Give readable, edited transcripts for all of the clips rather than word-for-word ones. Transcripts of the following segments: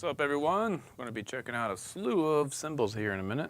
up, everyone? We're going to be checking out a slew of cymbals here in a minute.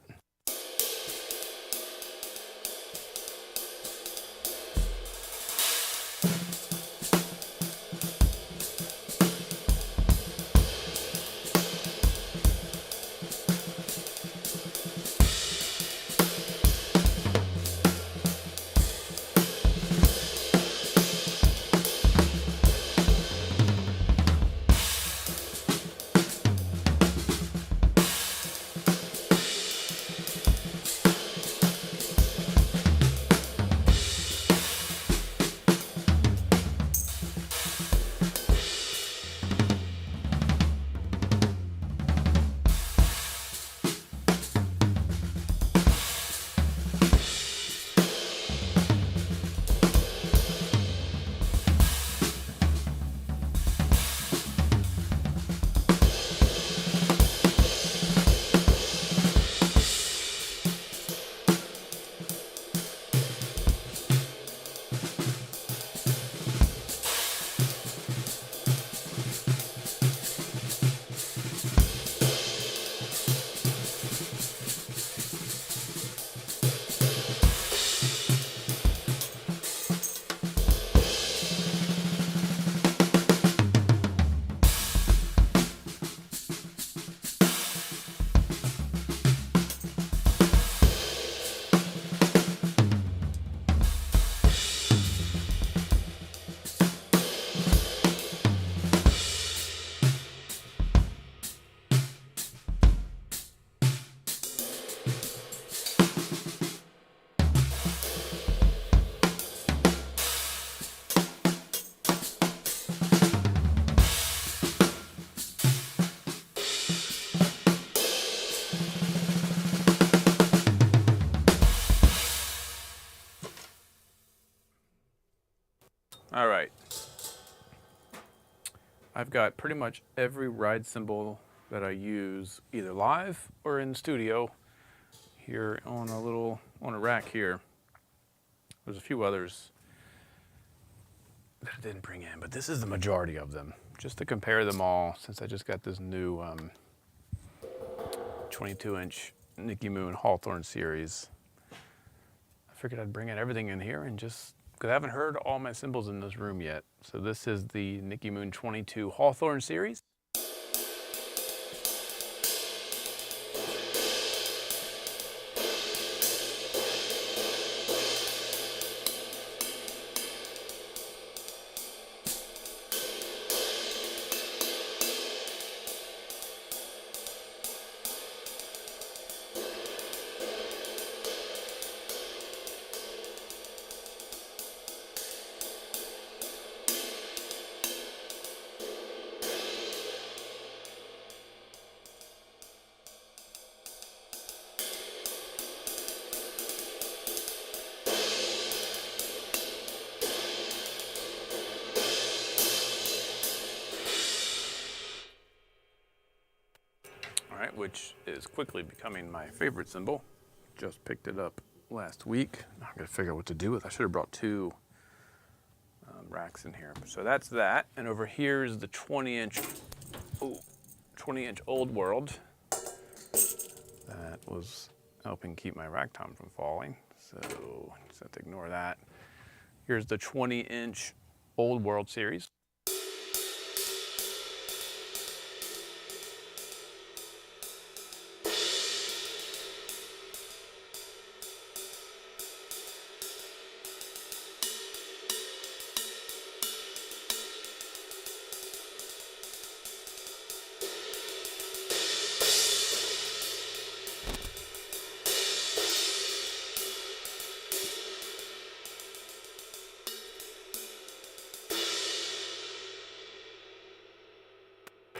All right. I've got pretty much every ride cymbal that I use either live or in studio here on a rack here. There's a few others that I didn't bring in, but this is the majority of them. Just to compare them all, since I just got this new 22-inch Nicky Moon Hawthorne series, I figured I'd bring in everything in here and just, because I haven't heard all my cymbals in this room yet. So this is the Nicky Moon 22 Hawthorne series. All right, which is quickly becoming my favorite cymbal. Just picked it up last week. I'm gonna figure out what to do with it. I should have brought two racks in here. So that's that. And over here is the 20-inch Old World. That was helping keep my rack tom from falling. So just have to ignore that. Here's the 20-inch Old World series.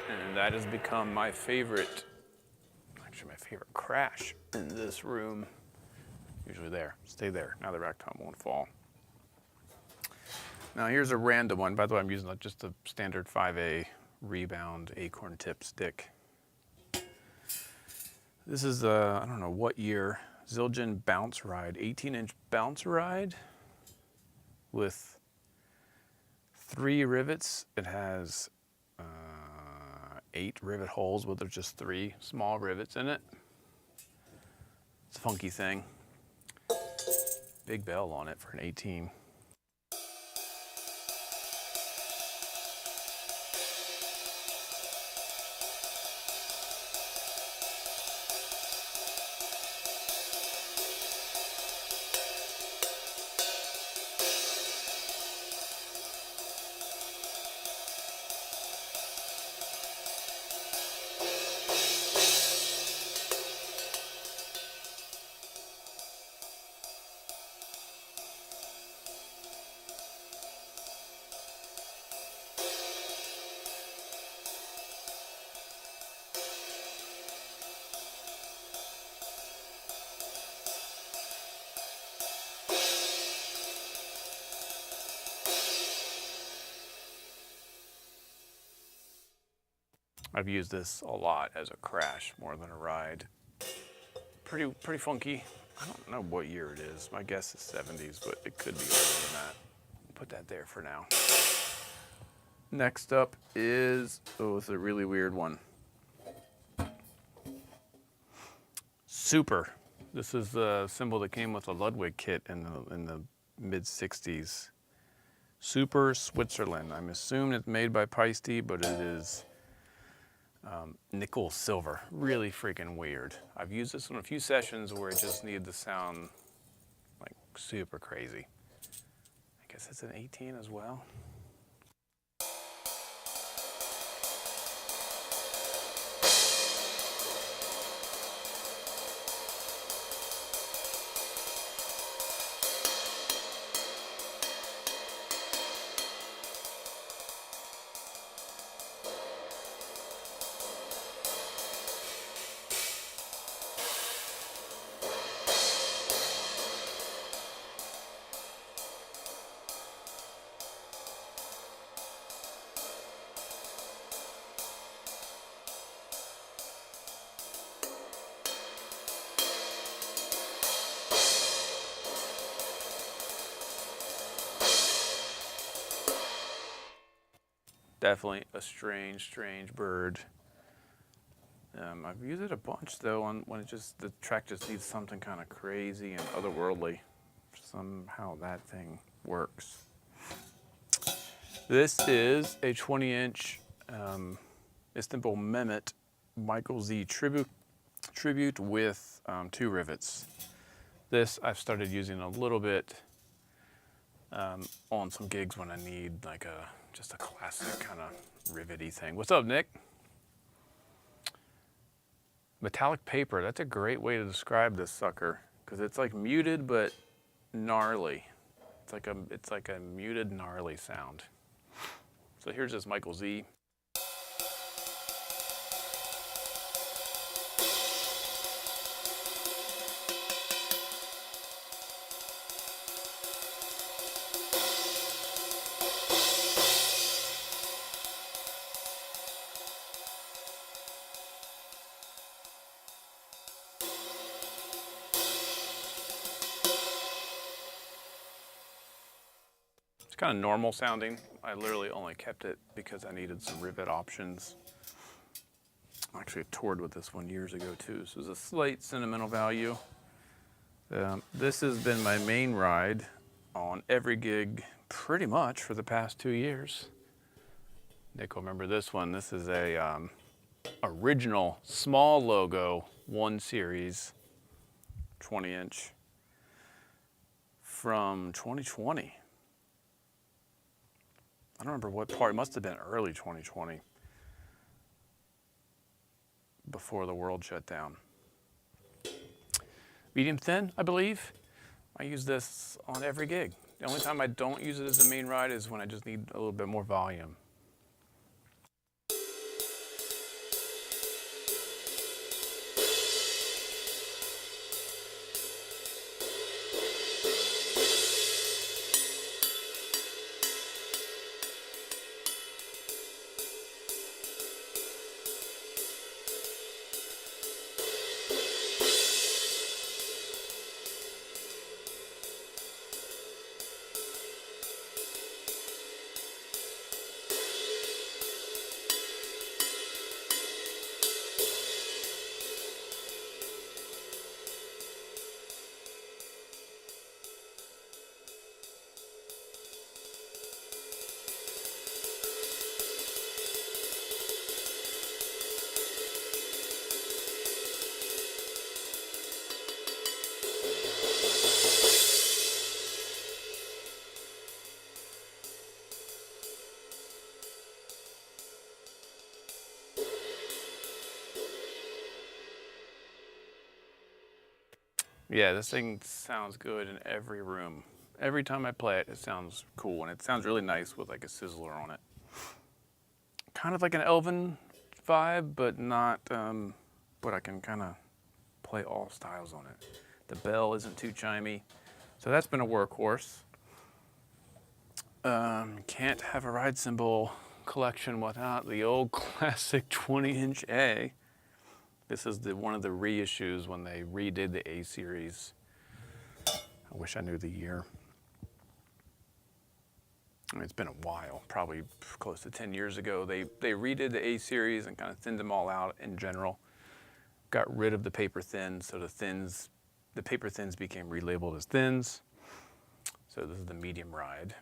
And that has become my favorite, actually my favorite crash in this room. Usually there, stay there. Now the rack tom won't fall. Now here's a random one. By the way, I'm using just a standard 5A rebound acorn tip stick. This is I don't know what year, Zildjian Bounce Ride, 18-inch Bounce Ride with 3 rivets. It has 8 rivet holes, but there's just 3 small rivets in it. It's a funky thing. Big bell on it for an 18. I've used this a lot as a crash more than a ride. Pretty funky. I don't know what year it is. My guess is 70s, but it could be older than that. Put that there for now. Next up is, oh, it's a really weird one. Super. This is the cymbal that came with the Ludwig kit in the mid 60s. Super Switzerland. I'm assuming it's made by Paiste, but it is nickel silver. Really freaking weird. I've used this on a few sessions where it just needed to sound like super crazy. I guess it's an 18 as well. Definitely a strange bird. I've used it a bunch though when it just, the track just needs something kind of crazy and otherworldly. Somehow that thing works. This is a 20-inch Istanbul Mehmet Michael Z tribute with 2 rivets. This I've started using a little bit on some gigs when I need like just a classic kind of rivety thing. What's up, Nick? Metallic paper, that's a great way to describe this sucker because it's like muted but gnarly. It's like a muted gnarly sound. So here's this Michael Z. It's kind of normal sounding. I literally only kept it because I needed some rivet options. Actually, I toured with this one years ago too, so there's a slight sentimental value. This has been my main ride on every gig pretty much for the past 2 years. Nick will remember this one. This is a original small logo 1 series 20-inch from 2020. I don't remember what part, it must have been early 2020, before the world shut down. Medium thin, I believe. I use this on every gig. The only time I don't use it as the main ride is when I just need a little bit more volume. Yeah, this thing sounds good in every room. Every time I play it, it sounds cool, and it sounds really nice with like a sizzler on it. Kind of like an Elven vibe, but not, but I can kind of play all styles on it. The bell isn't too chimey, so that's been a workhorse. Can't have a ride cymbal collection without the old classic 20-inch A. This is one of the reissues when they redid the A series. I wish I knew the year. I mean, it's been a while, probably close to 10 years ago. They redid the A series and kind of thinned them all out in general. Got rid of the paper thins, so the paper thins became relabeled as thins. So this is the medium ride.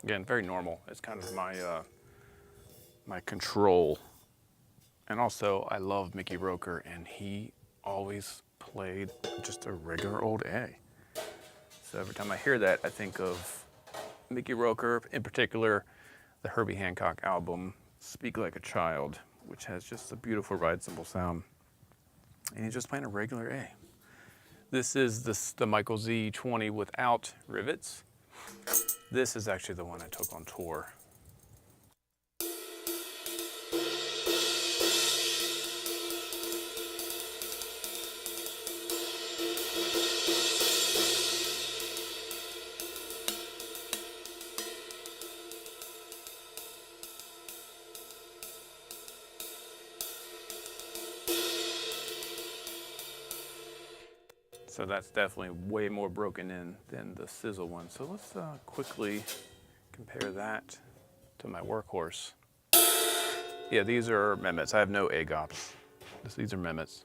Again, very normal. It's kind of my my control. And also, I love Mickey Roker, and he always played just a regular old A. So every time I hear that, I think of Mickey Roker, in particular, the Herbie Hancock album, Speak Like a Child, which has just a beautiful ride cymbal sound. And he's just playing a regular A. This is the Michael Z20 without rivets. This is actually the one I took on tour. So that's definitely way more broken in than the sizzle one. So let's quickly compare that to my workhorse. Yeah, these are Mehmets. I have no AGOPs. These are Mehmets.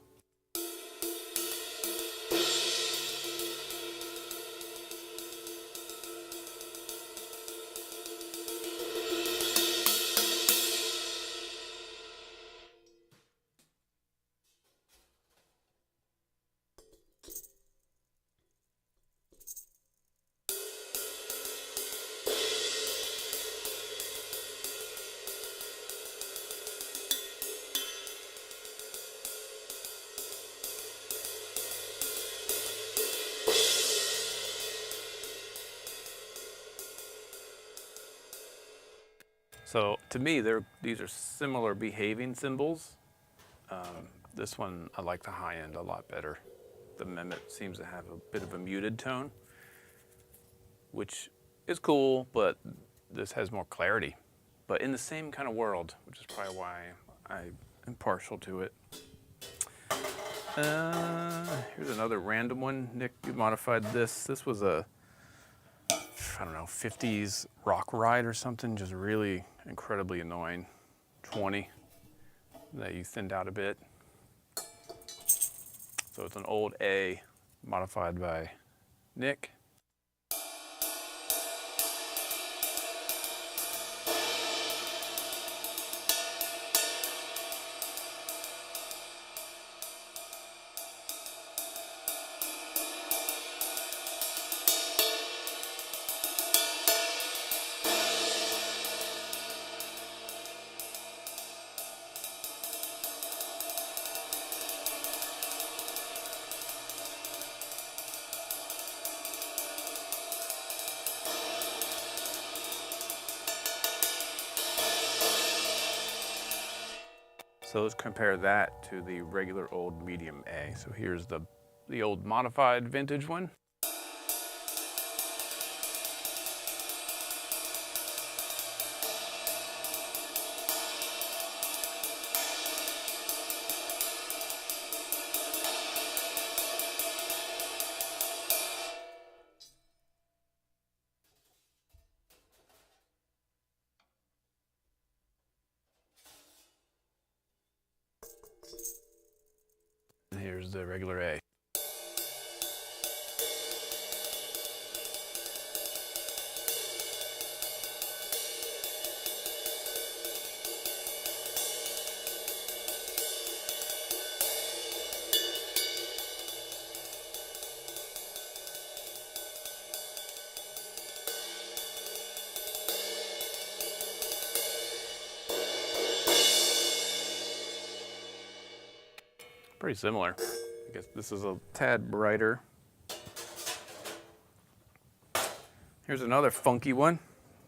So to me, these are similar behaving cymbals. This one, I like the high end a lot better. The Mehmet seems to have a bit of a muted tone, which is cool, but this has more clarity. But in the same kind of world, which is probably why I am partial to it. Here's another random one. Nick, you modified this. This was a, I don't know, 50s rock ride or something, just really incredibly annoying. 20 that you thinned out a bit. So it's an old A modified by Nick. So let's compare that to the regular old medium A. So here's the old modified vintage one. And here's the regular A. Pretty similar. I guess this is a tad brighter. Here's another funky one.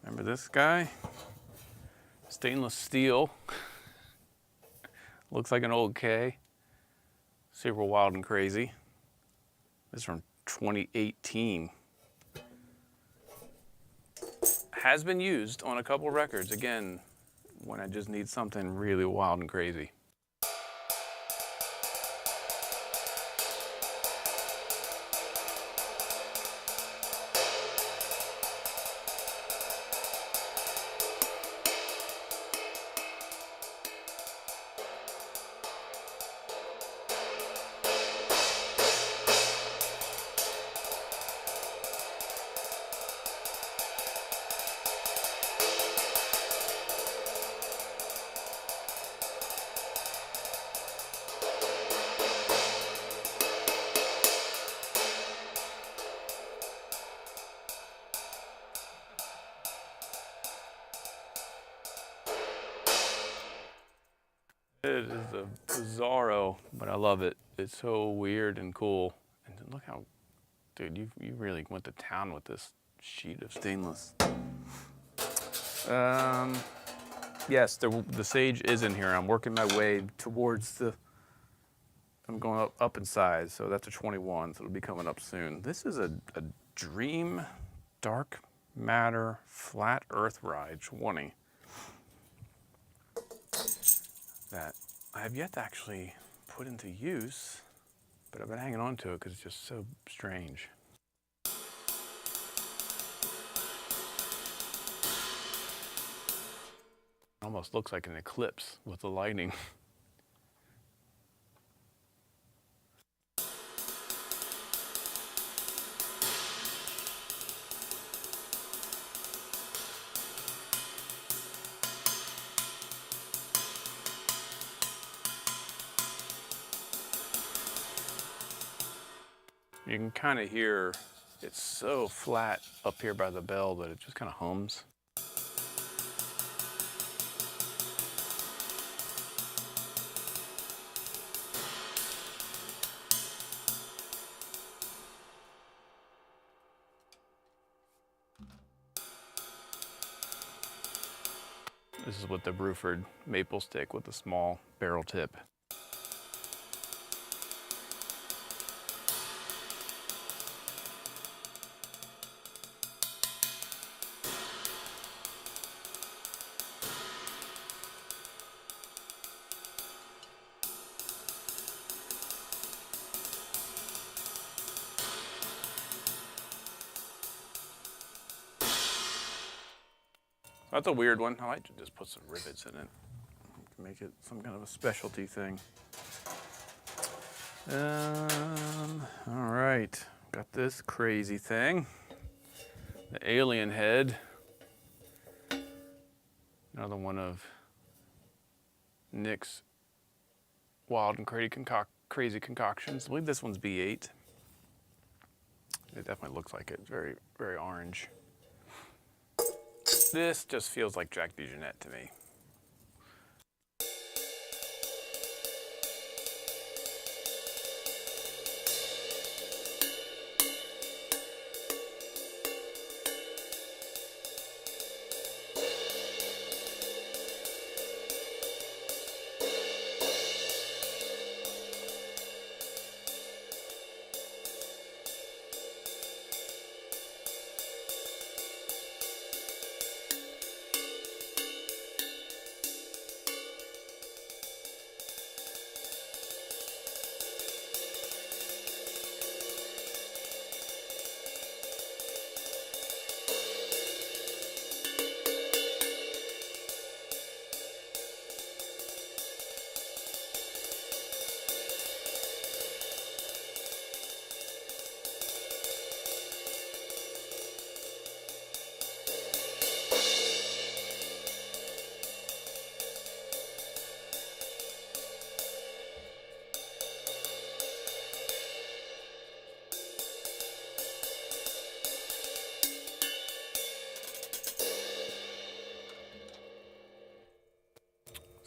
Remember this guy? Stainless steel. Looks like an old K. Super wild and crazy. This is from 2018. Has been used on a couple records, again, when I just need something really wild and crazy. It is a bizarro, but I love it. It's so weird and cool. And look how, dude, you really went to town with this sheet of stainless. Yes, the Sage is in here. I'm working my way towards the, I'm going up in size, so that's a 21, so it'll be coming up soon. This is a Dream Dark Matter Flat Earth Ride 20. That I have yet to actually put into use, but I've been hanging on to it because it's just so strange. Almost looks like an eclipse with the lighting. You can kind of hear it's so flat up here by the bell that it just kind of hums. This is with the Bruford maple stick with the small barrel tip. That's a weird one. I like to just put some rivets in it. Make it some kind of a specialty thing. All right, got this crazy thing. The Alien Head. Another one of Nick's wild and crazy concoctions. I believe this one's B8. It definitely looks like it. It's very, very orange. This just feels like Jack DeJohnette to me.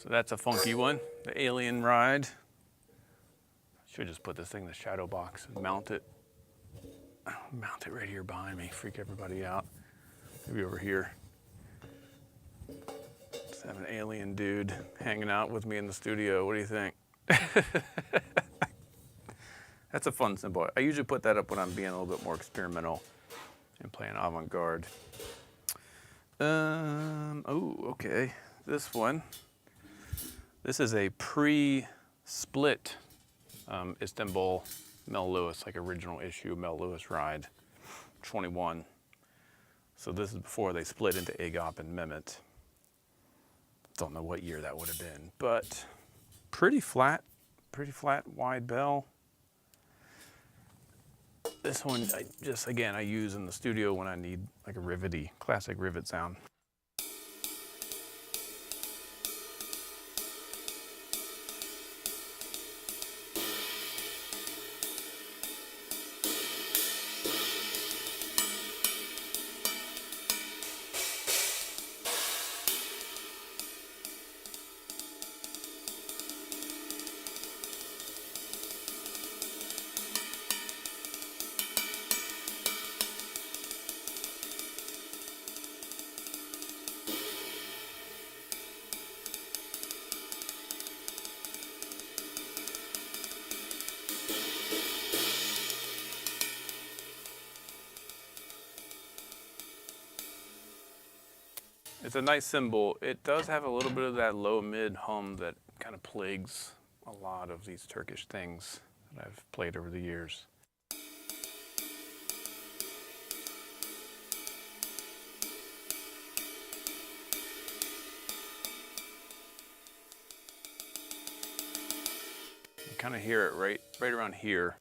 So that's a funky one, the Alien Ride. Should just put this thing in the shadow box and mount it. Mount it right here behind me, freak everybody out. Maybe over here. Just have an alien dude hanging out with me in the studio. What do you think? That's a fun cymbal. I usually put that up when I'm being a little bit more experimental and playing avant-garde. Oh, okay. This one. This is a pre-split Istanbul Mel Lewis, like original issue Mel Lewis Ride, 21. So this is before they split into Agop and Mehmet. Don't know what year that would have been, but pretty flat wide bell. This one, I use in the studio when I need like a rivety, classic rivet sound. It's a nice cymbal. It does have a little bit of that low-mid hum that kind of plagues a lot of these Turkish things that I've played over the years. You kind of hear it right around here.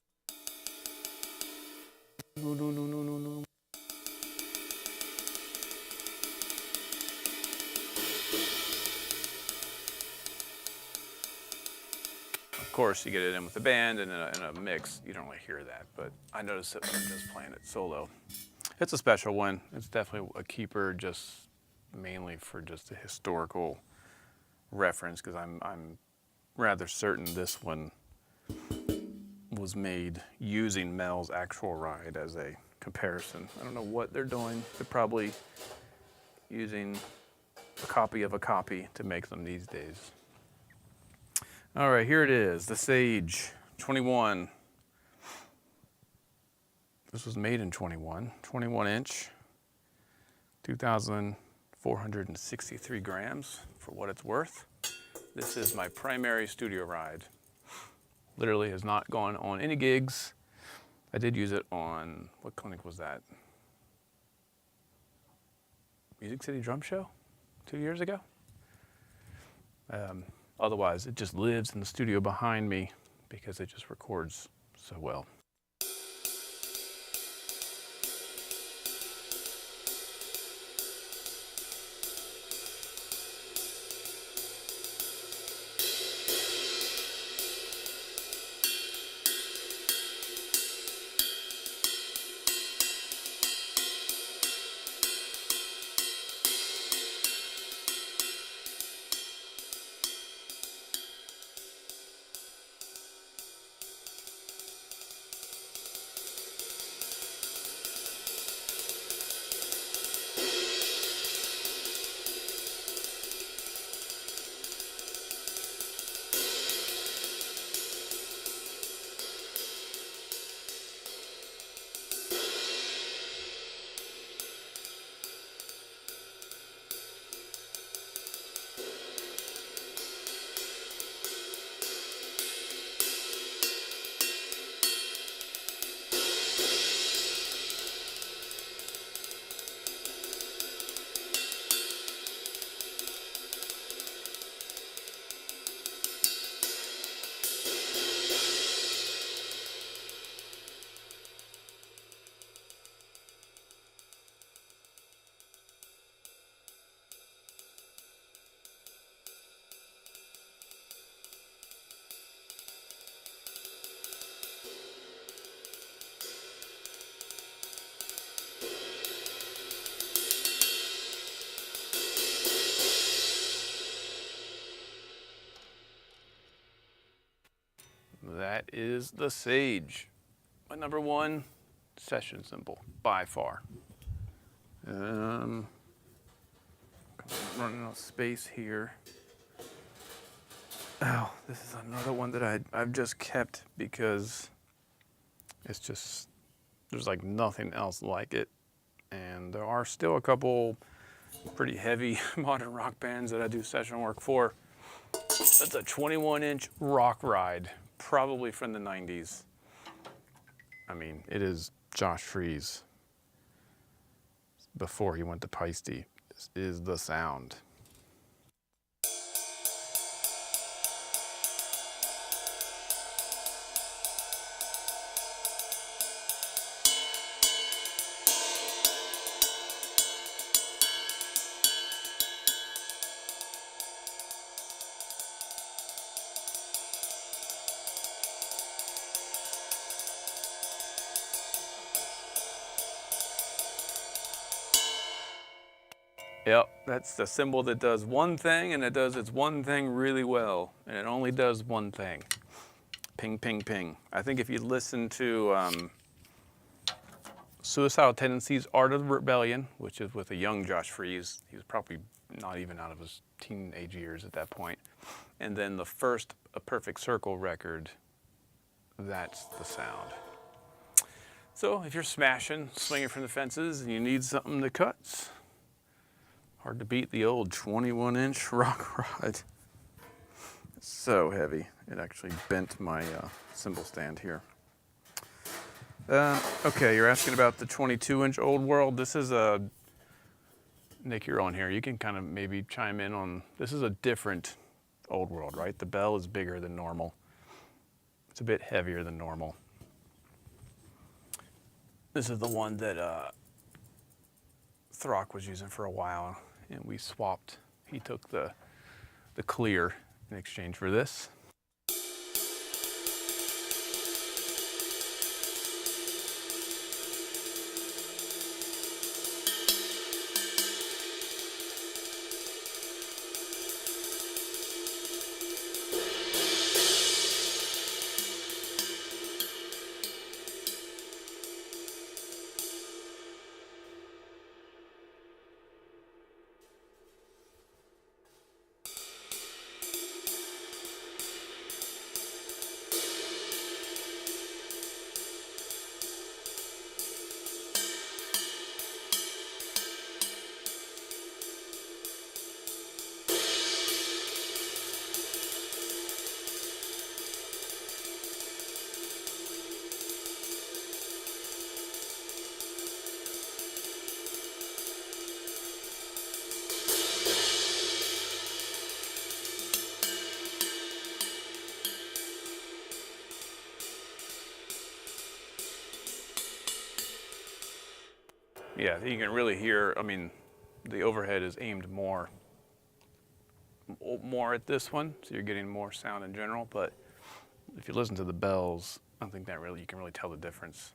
No. Of course, you get it in with the band and in a mix, you don't really hear that, but I notice it when I'm just playing it solo. It's a special one. It's definitely a keeper, just mainly for just a historical reference, because I'm rather certain this one was made using Mel's actual ride as a comparison. I don't know what they're doing. They're probably using a copy of a copy to make them these days. All right, here it is, the Sage 21. This was made in 21 inch, 2,463 grams for what it's worth. This is my primary studio ride. Literally has not gone on any gigs. I did use it on, what clinic was that? Music City Drum Show 2 years ago. Otherwise, it just lives in the studio behind me because it just records so well. is the Sage, my #1 session cymbal by far. I'm running out of space here. Oh, this is another one that I've just kept because it's just, there's like nothing else like it. And there are still a couple pretty heavy modern rock bands that I do session work for. That's a 21-inch rock ride, probably from the 90s. I mean, it is Josh Freese before he went to Peisty. This is the sound. Yep, that's the cymbal that does one thing, and it does its one thing really well, and it only does one thing. Ping, ping, ping. I think if you listen to Suicidal Tendencies, Art of the Rebellion, which is with a young Josh Freese, he was probably not even out of his teenage years at that point, and then the first A Perfect Circle record, that's the sound. So if you're smashing, swinging from the fences, and you need something that cuts, hard to beat the old 21-inch rock rod. It's so heavy. It actually bent my cymbal stand here. Okay, you're asking about the 22-inch Old World. This is a, Nick, you're on here. You can kind of maybe chime in on, this is a different Old World, right? The bell is bigger than normal. It's a bit heavier than normal. This is the one that Throck was using for a while, and we swapped. He took the clear in exchange for this. Yeah, you can really hear, I mean, the overhead is aimed more at this one, so you're getting more sound in general, but if you listen to the bells, I think that really, you can really tell the difference.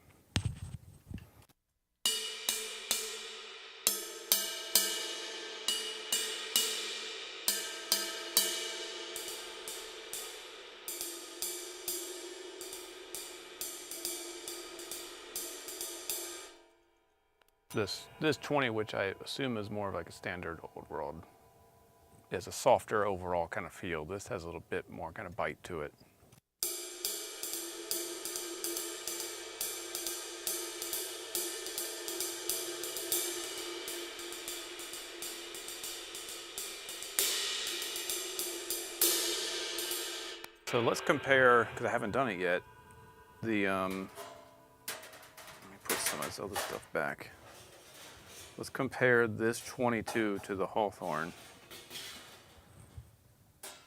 This 20, which I assume is more of like a standard Old World, is a softer overall kind of feel. This has a little bit more kind of bite to it. So let's compare, because I haven't done it yet, the, let me put some of this other stuff back. Let's compare this 22 to the Hawthorne.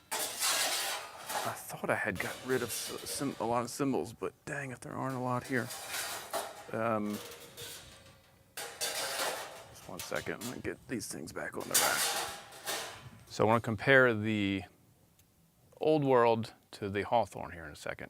I thought I had got rid of a lot of cymbals, but dang if there aren't a lot here. Just 1 second, I'm gonna get these things back on the rack. So I wanna compare the Old World to the Hawthorne here in a second.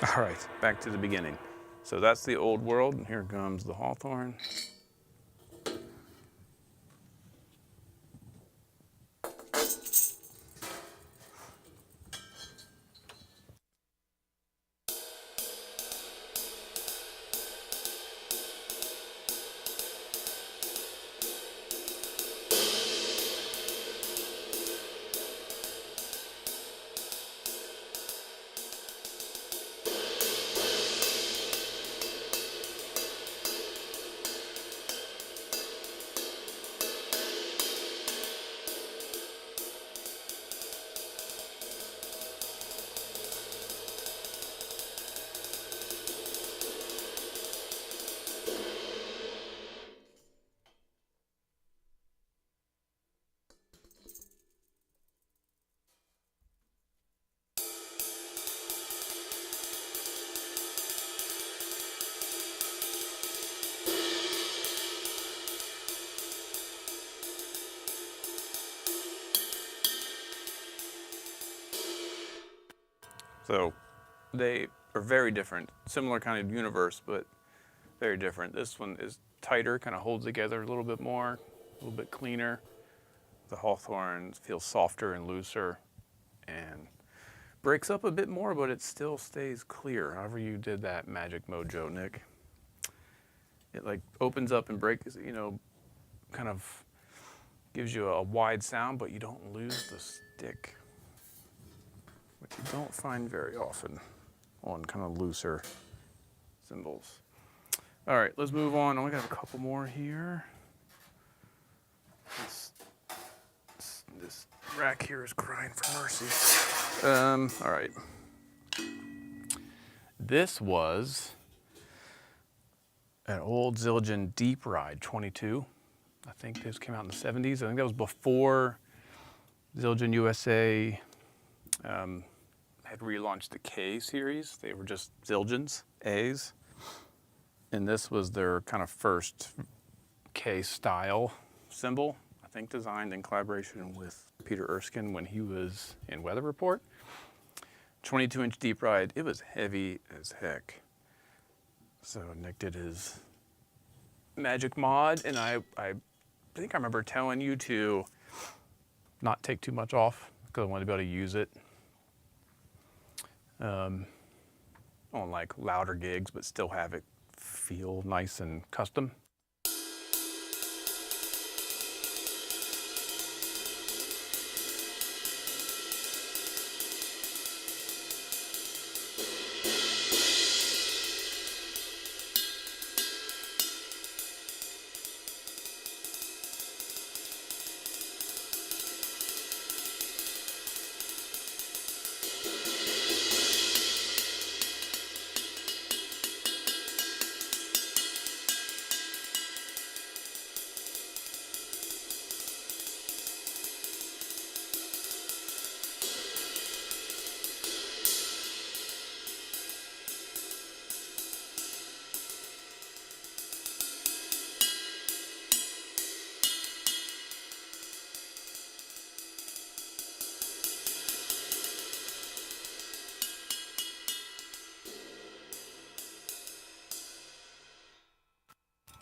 All right, back to the beginning. So that's the old world, and here comes the hawthorn. So they are very different, similar kind of universe, but very different. This one is tighter, kind of holds together a little bit more, a little bit cleaner. The hawthorn feels softer and looser and breaks up a bit more, but it still stays clear. However you did that magic mojo, Nick. It like opens up and breaks, you know, kind of gives you a wide sound, but you don't lose the stick, which you don't find very often on kind of looser cymbals. All right, let's move on. I only got a couple more here. This rack here is crying for mercy. All right. This was an old Zildjian Deep Ride 22. I think this came out in the 70s. I think that was before Zildjian USA had relaunched the K series. They were just Zildjians, A's. And this was their kind of first K style cymbal, I think designed in collaboration with Peter Erskine when he was in Weather Report. 22-inch Deep Ride, it was heavy as heck. So Nick did his magic mod, and I think I remember telling you to not take too much off because I wanted to be able to use it on like louder gigs, but still have it feel nice and custom.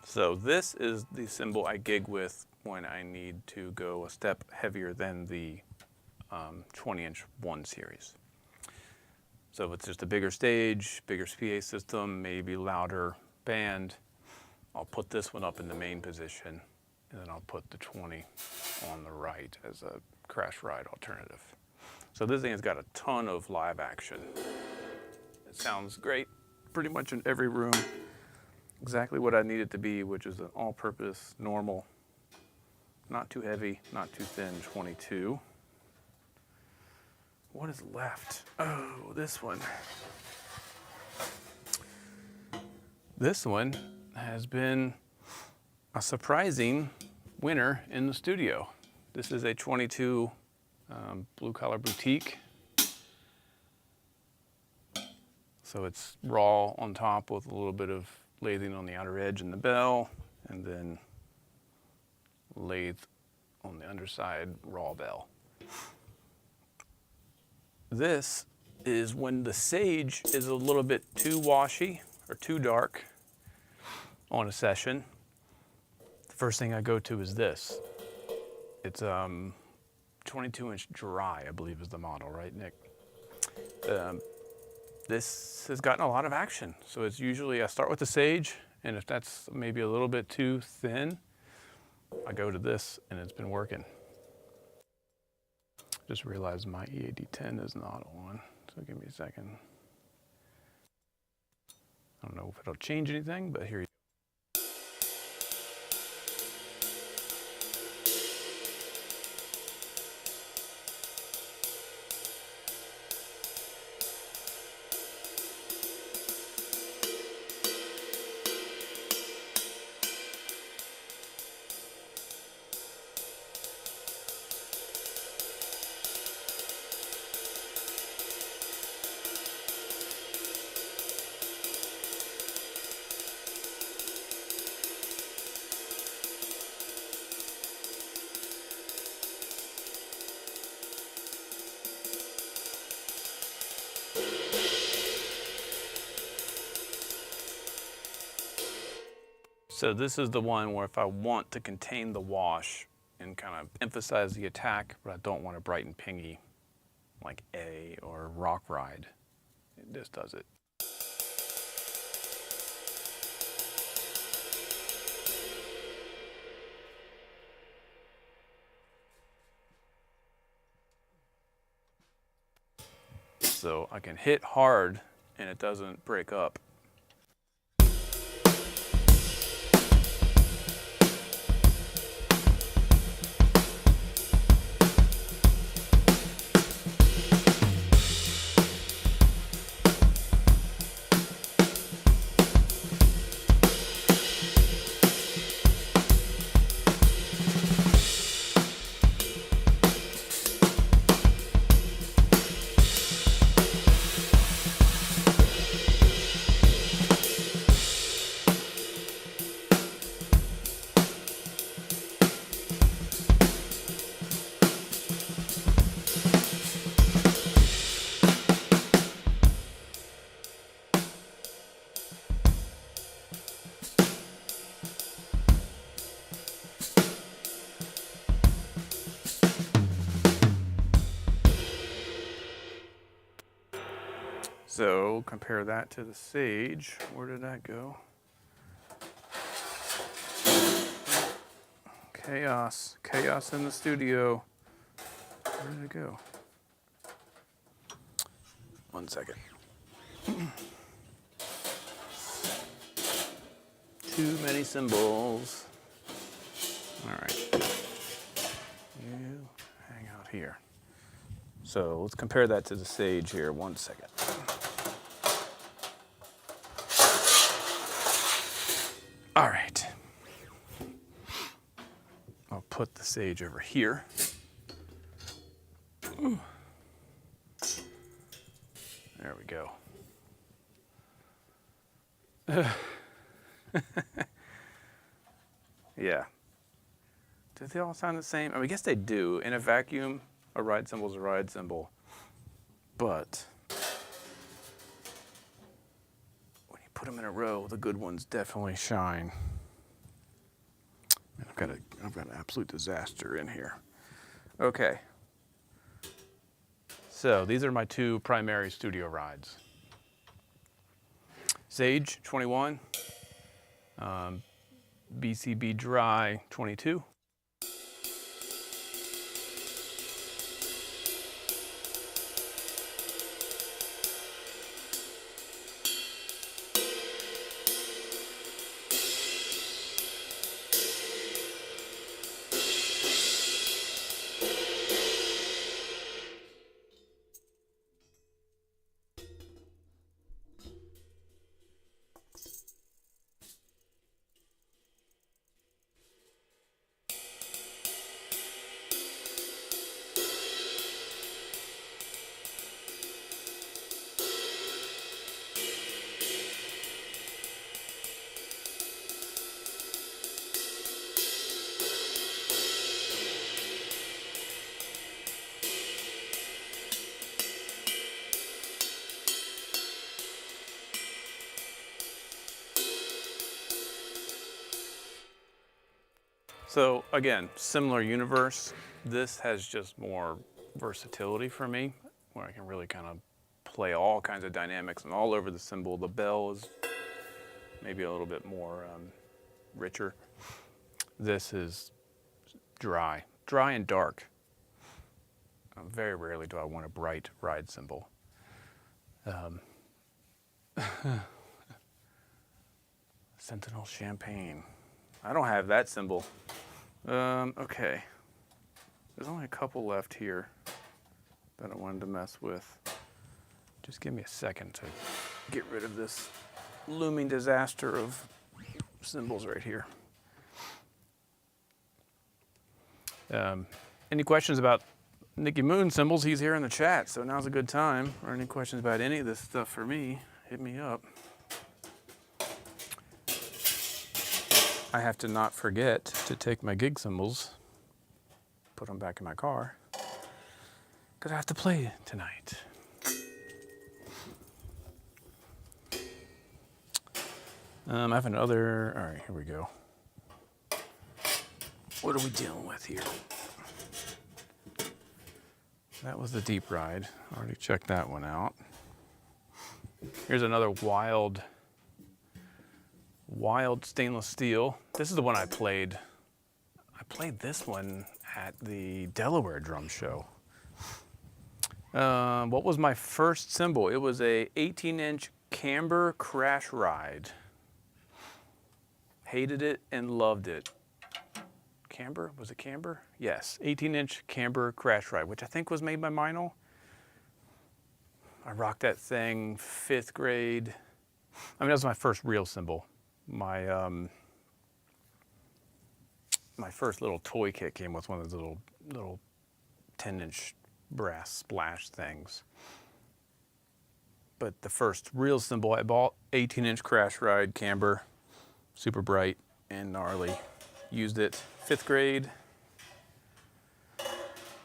So this is the cymbal I gig with when I need to go a step heavier than the 20-inch 1 series. So if it's just a bigger stage, bigger PA system, maybe louder band, I'll put this one up in the main position, and then I'll put the 20 on the right as a crash ride alternative. So this thing has got a ton of live action. It sounds great pretty much in every room. Exactly what I need it to be, which is an all-purpose, normal, not too heavy, not too thin 22. What is left? Oh, this one. This one has been a surprising winner in the studio. This is a 22 Blue Collar Boutique. So it's raw on top with a little bit of lathing on the outer edge and the bell, and then lathe on the underside, raw bell. This is when the sage is a little bit too washy or too dark on a session, the first thing I go to is this. It's 22-inch dry, I believe is the model, right, Nick? This has gotten a lot of action. So it's usually, I start with the sage, and if that's maybe a little bit too thin, I go to this, and it's been working. Just realized my EAD10 is not on, so give me a second. I don't know if it'll change anything, but here you go. So this is the one where if I want to contain the wash and kind of emphasize the attack, but I don't want a bright and pingy like A or Rock Ride, this does it. So I can hit hard and it doesn't break up. So compare that to the sage. Where did that go? Chaos. Chaos in the studio. Where did it go? One second. Too many cymbals. All right. You hang out here. So let's compare that to the sage here. 1 second. All right. I'll put the sage over here. Ooh. There we go. Yeah. Do they all sound the same? I mean, I guess they do. In a vacuum, a ride cymbal is a ride cymbal. But when you put them in a row, the good ones definitely shine. I've got an absolute disaster in here. Okay. So these are my two primary studio rides. Sage 21, BCB Dry 22. So again, similar universe. This has just more versatility for me, where I can really kind of play all kinds of dynamics and all over the cymbal. The bell is maybe a little bit more richer. This is dry and dark. Very rarely do I want a bright ride cymbal. Sentinel Champagne. I don't have that cymbal. Okay. There's only a couple left here that I wanted to mess with. Just give me a second to get rid of this looming disaster of cymbals right here. Any questions about Nicky Moon cymbals? He's here in the chat, so now's a good time. Or any questions about any of this stuff for me, hit me up. I have to not forget to take my gig cymbals, put them back in my car, because I have to play tonight. I have another, all right, here we go. What are we dealing with here? That was the deep ride. Already checked that one out. Here's another wild stainless steel. This is the one I played. I played this one at the Delaware drum show. What was my first cymbal? It was a 18-inch camber crash ride. Hated it and loved it. Camber? Was it camber? Yes, 18-inch camber crash ride, which I think was made by Meinl. I rocked that thing 5th grade. I mean, that was my first real cymbal. My my first little toy kit came with one of those little 10-inch brass splash things. But the first real cymbal I bought, 18-inch crash ride camber, super bright and gnarly. Used it 5th grade,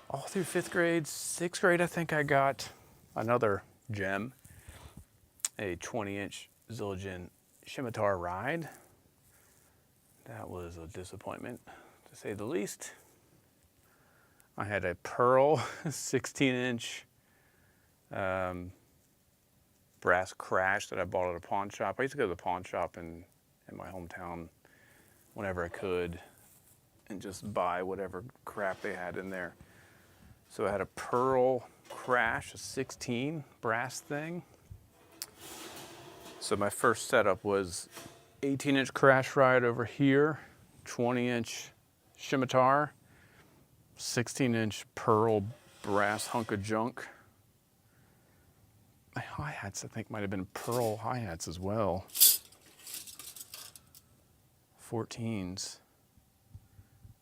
all through 5th grade. 6th grade, I think I got another gem, a 20-inch Zildjian scimitar ride. That was a disappointment, to say the least. I had a Pearl 16-inch brass crash that I bought at a pawn shop. I used to go to the pawn shop in my hometown whenever I could and just buy whatever crap they had in there. So I had a Pearl crash, a 16 brass thing. So my first setup was 18-inch crash ride over here, 20-inch scimitar, 16-inch Pearl brass hunk of junk. My hi-hats, I think, might have been Pearl hi-hats as well. 14s,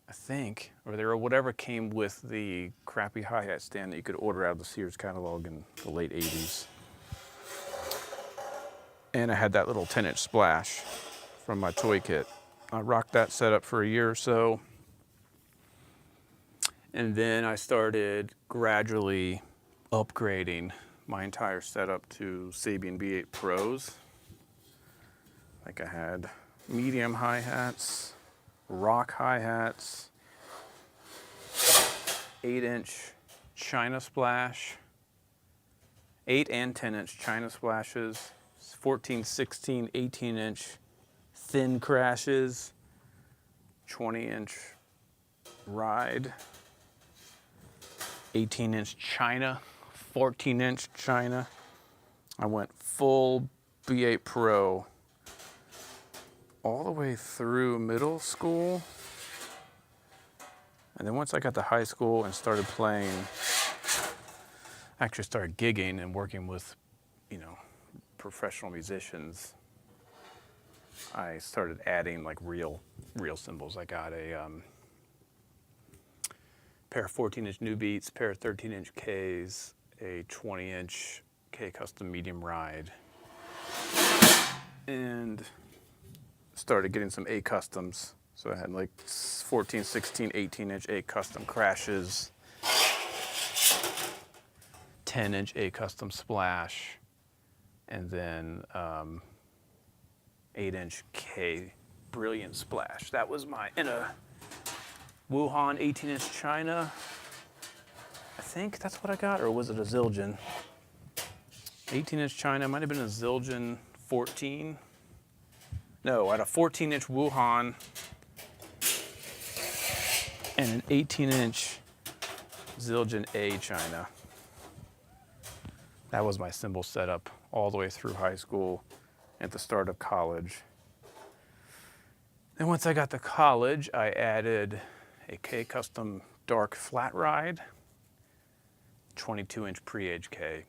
I think, or they were whatever came with the crappy hi-hat stand that you could order out of the Sears catalog in the late 80s. And I had that little 10-inch splash from my toy kit. I rocked that setup for a year or so. And then I started gradually upgrading my entire setup to Sabian B8 Pros. Like I had medium hi-hats, rock hi-hats, 8-inch China splash, 8 and 10-inch China splashes, 14, 16, 18-inch thin crashes, 20-inch ride, 18-inch China, 14-inch China. I went full B8 Pro all the way through middle school. And then once I got to high school and started playing, actually started gigging and working with, professional musicians, I started adding like real cymbals. I got a pair of 14-inch New Beats, pair of 13-inch Ks, a 20-inch K Custom medium ride, and started getting some A Customs. So I had like 14, 16, 18-inch A Custom crashes, 10-inch A Custom splash, and then 8-inch K Brilliant splash. That was my, in a Wuhan 18-inch China. I think that's what I got, or was it a Zildjian? 18-inch China, might have been a Zildjian 14. No, I had a 14-inch Wuhan and an 18-inch Zildjian A China. That was my cymbal setup all the way through high school at the start of college. Then once I got to college, I added a K Custom dark flat ride, 22-inch pre-age K.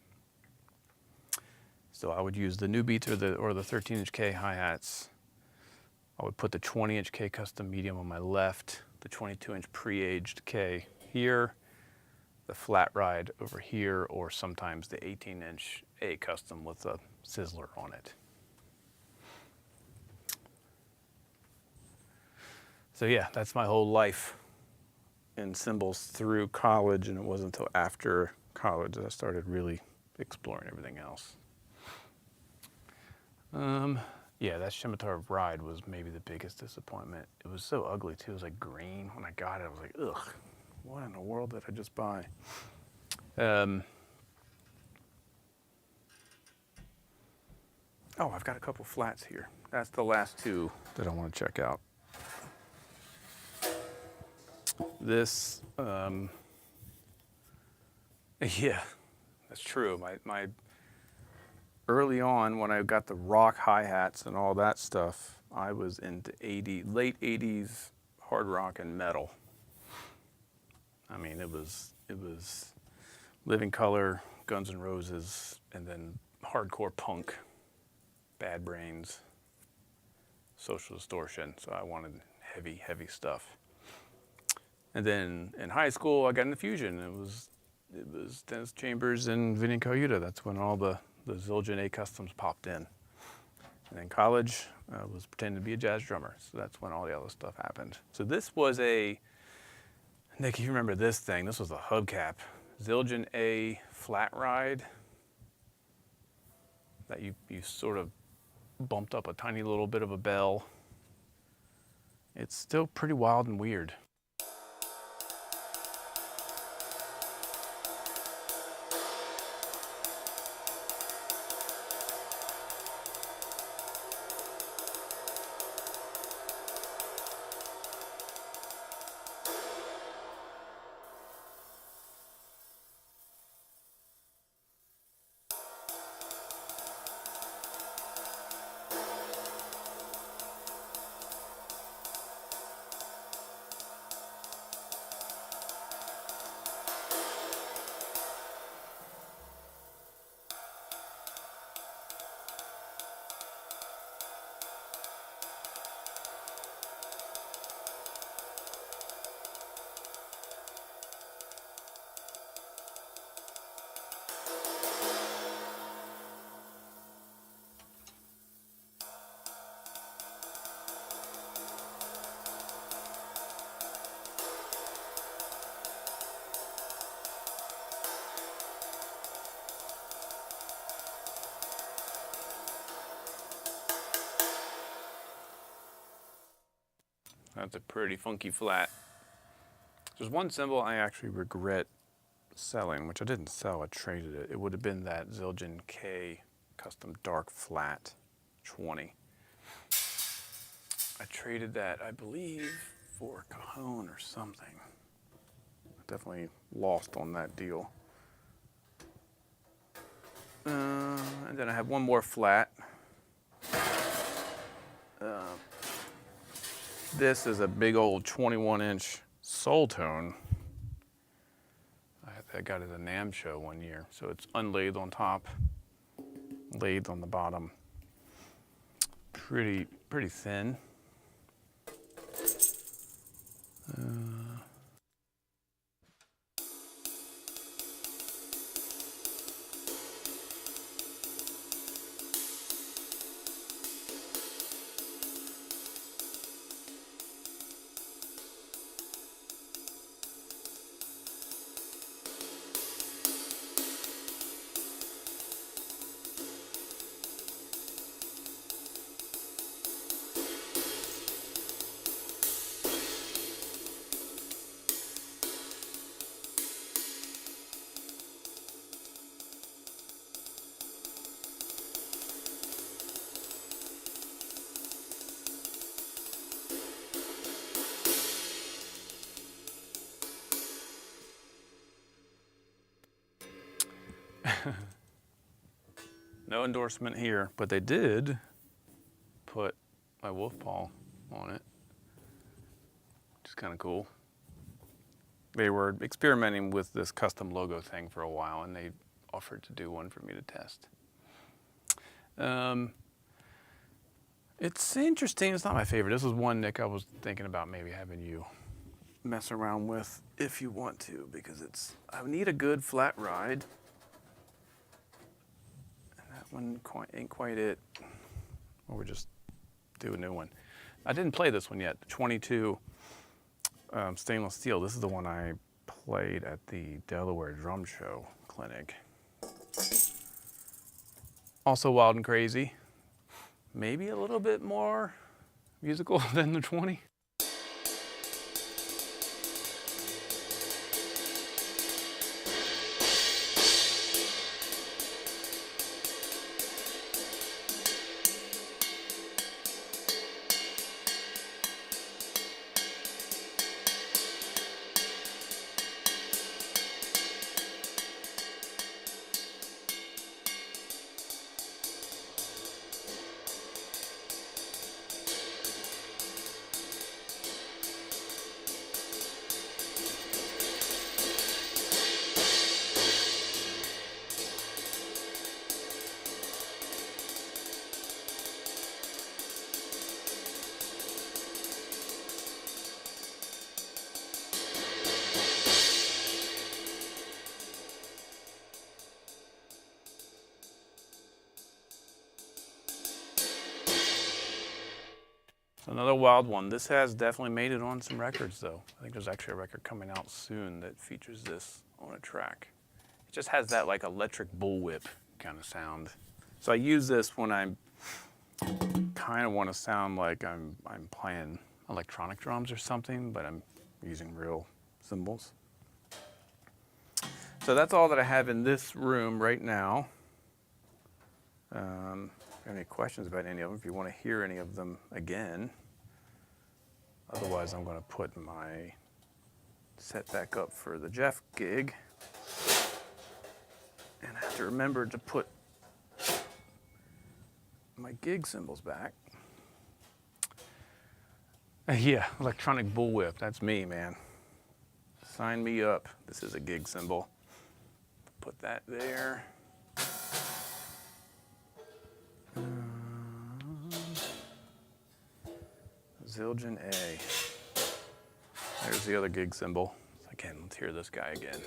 So I would use the new beats or the 13-inch K hi-hats. I would put the 20-inch K Custom medium on my left, the 22-inch pre-aged K here, the flat ride over here, or sometimes the 18-inch A Custom with a sizzler on it. So yeah, that's my whole life in cymbals through college, and it wasn't until after college that I started really exploring everything else. Yeah, that Scimitar ride was maybe the biggest disappointment. It was so ugly too. It was like green. When I got it, I was like, ugh, what in the world did I just buy? Oh, I've got a couple flats here. That's the last two that I want to check out. This, yeah, that's true. My early on, when I got the rock hi-hats and all that stuff, I was into late 80s hard rock and metal. I mean, it was Living Colour, Guns N' Roses, and then hardcore punk, Bad Brains, Social Distortion. So I wanted heavy, heavy stuff. And then in high school, I got into fusion. It was Dennis Chambers and Vinny Colaiuta. That's when all the Zildjian A Customs popped in. And in college, I was pretending to be a jazz drummer. So that's when all the other stuff happened. So this was Nick, if you remember this thing, this was a hubcap. Zildjian A flat ride that you sort of bumped up a tiny little bit of a bell. It's still pretty wild and weird. That's a pretty funky flat. There's one cymbal I actually regret selling, which I didn't sell, I traded it. It would have been that Zildjian K Custom Dark Flat 20. I traded that, I believe, for a cajon or something. I definitely lost on that deal. And then I have one more flat. This is a big old 21-inch Soul Tone. I got it at a NAMM show one year. So it's unlathed on top, lathed on the bottom. Pretty thin. No endorsement here, but they did put my wolf paw on it, which is kind of cool. They were experimenting with this custom logo thing for a while, and they offered to do one for me to test. It's interesting. It's not my favorite. This is one, Nick, I was thinking about maybe having you mess around with if you want to, because I need a good flat ride. And that one ain't quite it. Or we just do a new one. I didn't play this one yet. The 22 stainless steel. This is the one I played at the Delaware Drum Show clinic. Also wild and crazy. Maybe a little bit more musical than the 20. Another wild one. This has definitely made it on some records though. I think there's actually a record coming out soon that features this on a track. It just has that like electric bullwhip kind of sound. So I use this when I kind of want to sound like I'm playing electronic drums or something, but I'm using real cymbals. So that's all that I have in this room right now. If you have any questions about any of them, if you want to hear any of them again. Otherwise, I'm going to put my set back up for the Jeff gig. And I have to remember to put my gig cymbals back. Yeah, electronic bullwhip, that's me, man. Sign me up. This is a gig cymbal. Put that there. Zildjian A. There's the other gig cymbal. Again, let's hear this guy again.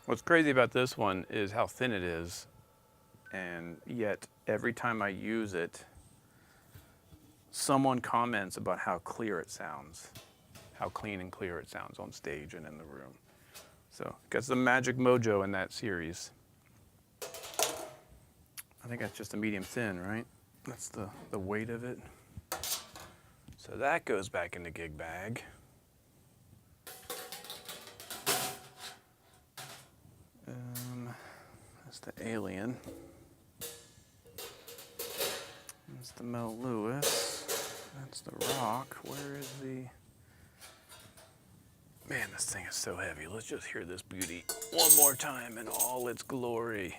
What's crazy about this one is how thin it is, and yet every time I use it, someone comments about how clear it sounds, how clean and clear it sounds on stage and in the room. So it got some magic mojo in that series. I think that's just a medium thin, right? That's the weight of it. So that goes back in the gig bag. That's the Alien. That's the Mel Lewis. That's the Rock. Where is the... Man, this thing is so heavy. Let's just hear this beauty one more time in all its glory.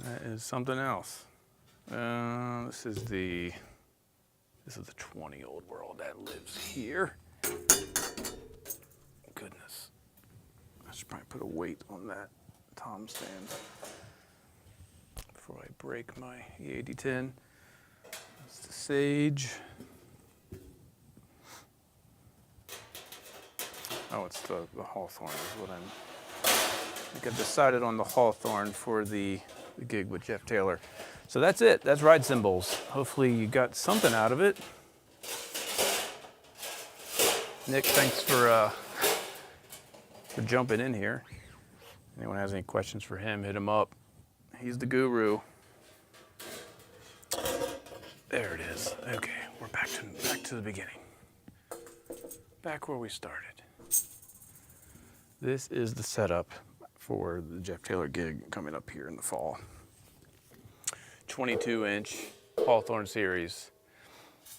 That is something else. This is the 20 Old World that lives here. Goodness. I should probably put a weight on that tom stand before I break my E8010. That's the Sage. Oh, it's the Hawthorne is what I think I've decided on the Hawthorne for the gig with Jeff Taylor. So that's it. That's ride cymbals. Hopefully you got something out of it. Nick, thanks for jumping in here. Anyone has any questions for him, hit him up. He's the guru. There it is. Okay, we're back to the beginning. Back where we started. This is the setup for the Jeff Taylor gig coming up here in the fall. 22-inch Hawthorne series,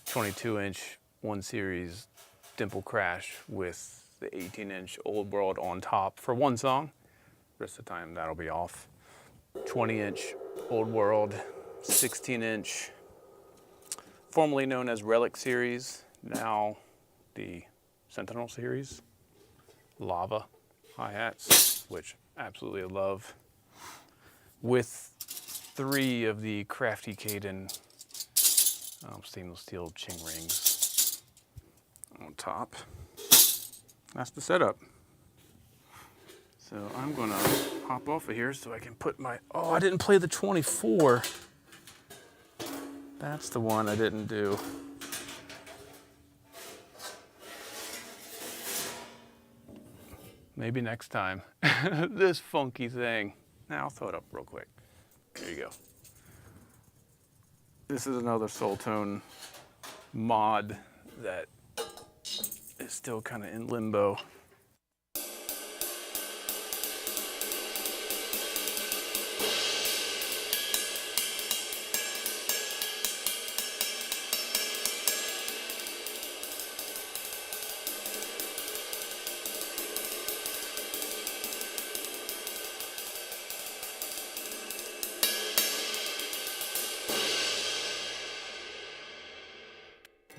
22-inch 1 series Dimple Crash with the 18-inch Old World on top for one song. The rest of the time that'll be off. 20-inch Old World, 16-inch, formerly known as Relic series, now the Sentinel series, Lava hi-hats, which absolutely love, with 3 of the Crafty Caden stainless steel ching rings on top. That's the setup. So I'm gonna hop off of here so I can put my, oh, I didn't play the 24. That's the one I didn't do. Maybe next time. This funky thing. Now I'll throw it up real quick. There you go. This is another Soul Tone mod that is still kind of in limbo.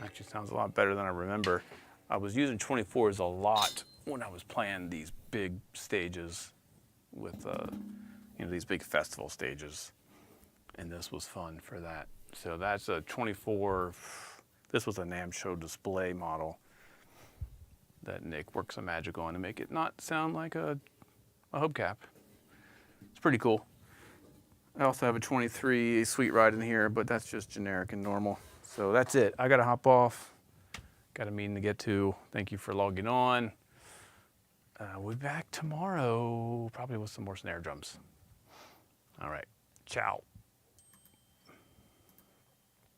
Actually sounds a lot better than I remember. I was using 24s a lot when I was playing these big stages with, these big festival stages. And this was fun for that. So that's a 24, this was a NAMM show display model that Nick worked some magic on to make it not sound like a hubcap. It's pretty cool. I also have a 23 Sweet Ride in here, but that's just generic and normal. So that's it. I gotta hop off. Got a meeting to get to. Thank you for logging on. We'll be back tomorrow, probably with some more snare drums. All right, ciao.